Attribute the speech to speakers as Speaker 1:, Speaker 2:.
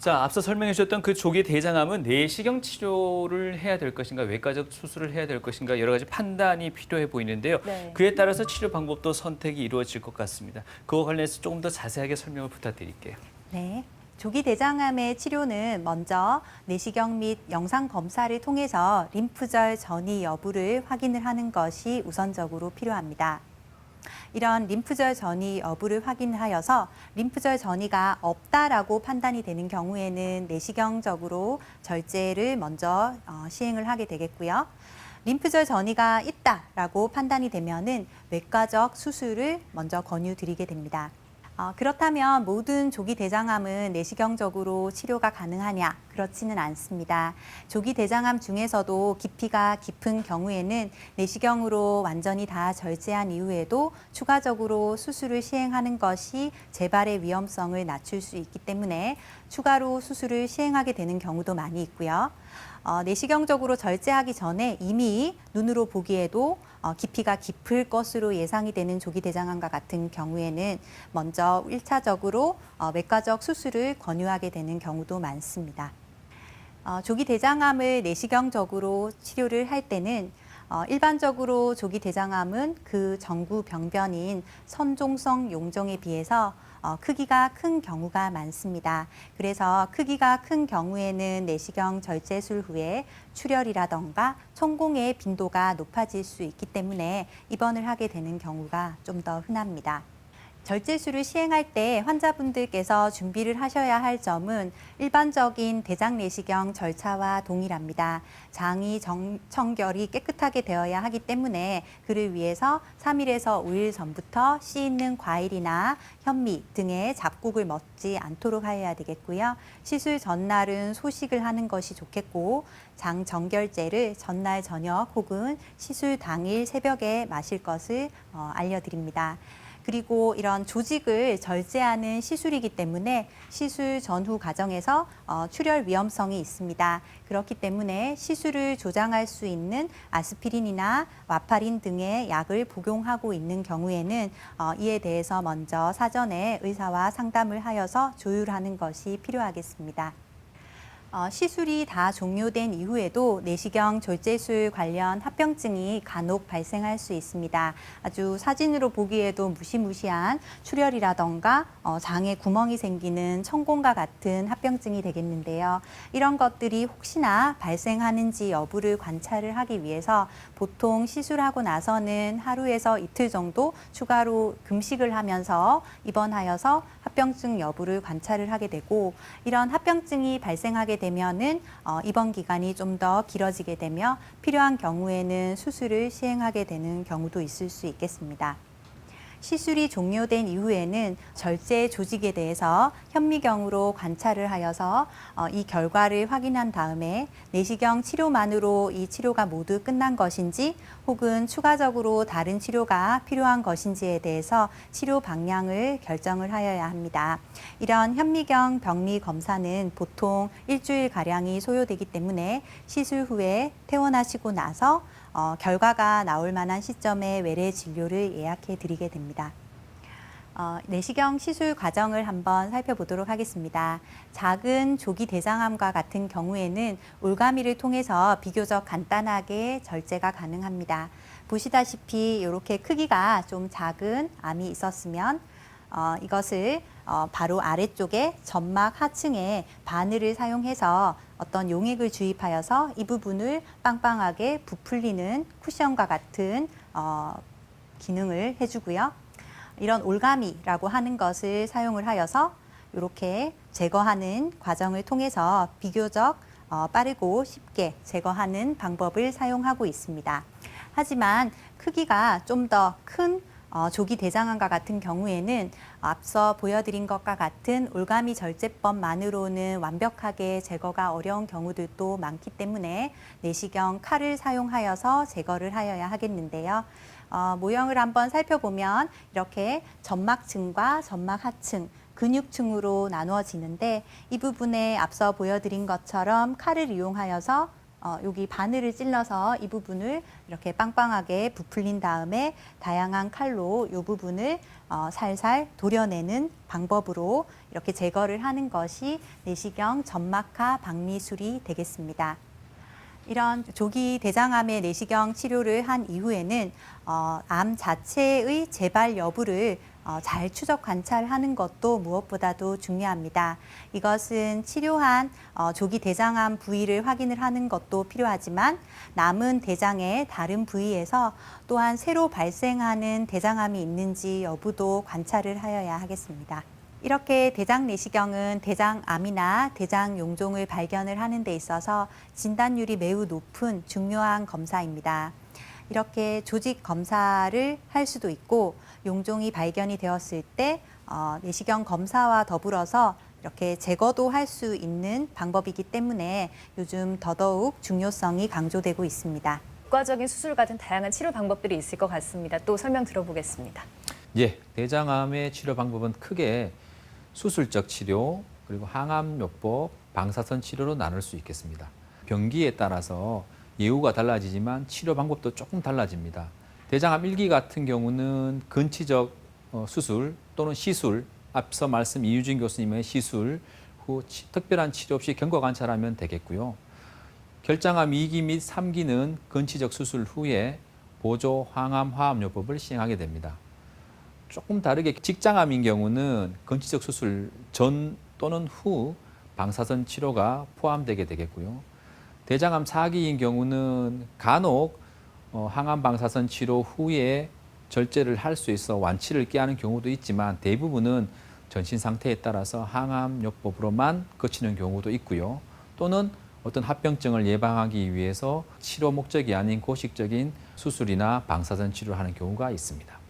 Speaker 1: 자, 앞서 설명해 주셨던 그 조기 대장암은 내시경 치료를 해야 될 것인가, 외과적 수술을 해야 될 것인가 여러 가지 판단이 필요해 보이는데요.
Speaker 2: 네.
Speaker 1: 그에 따라서 치료 방법도 선택이 이루어질 것 같습니다. 그와 관련해서 조금 더 자세하게 설명을 부탁드릴게요.
Speaker 2: 네. 조기 대장암의 치료는 먼저 내시경 및 영상 검사를 통해서 림프절 전이 여부를 확인을 하는 것이 우선적으로 필요합니다. 이런 림프절 전이 여부를 확인하여서 림프절 전이가 없다라고 판단이 되는 경우에는 내시경적으로 절제를 먼저 시행을 하게 되겠고요. 림프절 전이가 있다라고 판단이 되면은 외과적 수술을 먼저 권유드리게 됩니다. 그렇다면 모든 조기 대장암은 내시경적으로 치료가 가능하냐? 그렇지는 않습니다. 조기 대장암 중에서도 깊이가 깊은 경우에는 내시경으로 완전히 다 절제한 이후에도 추가적으로 수술을 시행하는 것이 재발의 위험성을 낮출 수 있기 때문에 추가로 수술을 시행하게 되는 경우도 많이 있고요. 내시경적으로 절제하기 전에 이미 눈으로 보기에도 깊이가 깊을 것으로 예상이 되는 조기 대장암과 같은 경우에는 먼저 1차적으로 외과적 수술을 권유하게 되는 경우도 많습니다. 조기 대장암을 내시경적으로 치료를 할 때는 일반적으로 조기 대장암은 그 전구 병변인 선종성 용종에 비해서 크기가 큰 경우가 많습니다. 그래서 크기가 큰 경우에는 내시경 절제술 후에 출혈이라던가 천공의 빈도가 높아질 수 있기 때문에 입원을 하게 되는 경우가 좀 더 흔합니다. 절제술을 시행할 때 환자분들께서 준비를 하셔야 할 점은 일반적인 대장 내시경 절차와 동일합니다. 장이 청결이 깨끗하게 되어야 하기 때문에 그를 위해서 3일에서 5일 전부터 씨 있는 과일이나 현미 등의 잡곡을 먹지 않도록 하여야 되겠고요. 시술 전날은 소식을 하는 것이 좋겠고 장 정결제를 전날 저녁 혹은 시술 당일 새벽에 마실 것을 알려드립니다. 그리고 이런 조직을 절제하는 시술이기 때문에 시술 전후 과정에서 출혈 위험성이 있습니다. 그렇기 때문에 시술을 조장할 수 있는 아스피린이나 와파린 등의 약을 복용하고 있는 경우에는 이에 대해서 먼저 사전에 의사와 상담을 하여서 조율하는 것이 필요하겠습니다. 시술이 다 종료된 이후에도 내시경 절제술 관련 합병증이 간혹 발생할 수 있습니다. 아주 사진으로 보기에도 무시무시한 출혈이라던가 장에 구멍이 생기는 천공과 같은 합병증이 되겠는데요. 이런 것들이 혹시나 발생하는지 여부를 관찰을 하기 위해서 보통 시술하고 나서는 하루에서 이틀 정도 추가로 금식을 하면서 입원하여서 합병증 여부를 관찰을 하게 되고 이런 합병증이 발생하게 되면은 입원 기간이 좀 더 길어지게 되며 필요한 경우에는 수술을 시행하게 되는 경우도 있을 수 있겠습니다. 시술이 종료된 이후에는 절제 조직에 대해서 현미경으로 관찰을 하여서 이 결과를 확인한 다음에 내시경 치료만으로 이 치료가 모두 끝난 것인지 혹은 추가적으로 다른 치료가 필요한 것인지에 대해서 치료 방향을 결정을 하여야 합니다. 이런 현미경 병리 검사는 보통 일주일가량이 소요되기 때문에 시술 후에 퇴원하시고 나서 결과가 나올 만한 시점에 외래 진료를 예약해 드리게 됩니다. 내시경 시술 과정을 한번 살펴보도록 하겠습니다. 작은 조기 대장암과 같은 경우에는 올가미를 통해서 비교적 간단하게 절제가 가능합니다. 보시다시피 이렇게 크기가 좀 작은 암이 있었으면 이것을 바로 아래쪽에 점막 하층에 바늘을 사용해서 어떤 용액을 주입하여서 이 부분을 빵빵하게 부풀리는 쿠션과 같은 기능을 해주고요. 이런 올가미라고 하는 것을 사용을 하여서 이렇게 제거하는 과정을 통해서 비교적 빠르고 쉽게 제거하는 방법을 사용하고 있습니다. 하지만 크기가 좀 더 큰 조기 대장암과 같은 경우에는 앞서 보여드린 것과 같은 올가미 절제법만으로는 완벽하게 제거가 어려운 경우들도 많기 때문에 내시경 칼을 사용하여서 제거를 하여야 하겠는데요. 모형을 한번 살펴보면 이렇게 점막층과 점막 하층, 근육층으로 나누어지는데 이 부분에 앞서 보여드린 것처럼 칼을 이용하여서 여기 바늘을 찔러서 이 부분을 이렇게 빵빵하게 부풀린 다음에 다양한 칼로 이 부분을 살살 도려내는 방법으로 이렇게 제거를 하는 것이 내시경 점막하 박리술이 되겠습니다. 이런 조기 대장암의 내시경 치료를 한 이후에는 암 자체의 재발 여부를 잘 추적 관찰하는 것도 무엇보다도 중요합니다. 이것은 치료한 조기 대장암 부위를 확인을 하는 것도 필요하지만 남은 대장의 다른 부위에서 또한 새로 발생하는 대장암이 있는지 여부도 관찰을 하여야 하겠습니다. 이렇게 대장 내시경은 대장암이나 대장용종을 발견을 하는 데 있어서 진단율이 매우 높은 중요한 검사입니다. 이렇게 조직 검사를 할 수도 있고 용종이 발견이 되었을 때 내시경 검사와 더불어서 이렇게 제거도 할 수 있는 방법이기 때문에 요즘 더더욱 중요성이 강조되고 있습니다.
Speaker 3: 국가적인 수술 같은 다양한 치료 방법들이 있을 것 같습니다. 또 설명 들어보겠습니다.
Speaker 4: 예, 대장암의 치료 방법은 크게 수술적 치료, 그리고 항암요법, 방사선 치료로 나눌 수 있겠습니다. 병기에 따라서 예후가 달라지지만 치료 방법도 조금 달라집니다. 대장암 1기 같은 경우는 근치적 수술 또는 시술, 앞서 말씀 이유진 교수님의 시술 후 특별한 치료 없이 경과 관찰하면 되겠고요. 결장암 2기 및 3기는 근치적 수술 후에 보조 항암 화합요법을 시행하게 됩니다. 조금 다르게 직장암인 경우는 근치적 수술 전 또는 후 방사선 치료가 포함되게 되겠고요. 대장암 4기인 경우는 간혹 항암 방사선 치료 후에 절제를 할 수 있어 완치를 꾀하는 경우도 있지만 대부분은 전신 상태에 따라서 항암요법으로만 그치는 경우도 있고요. 또는 어떤 합병증을 예방하기 위해서 치료 목적이 아닌 고식적인 수술이나 방사선 치료를 하는 경우가 있습니다.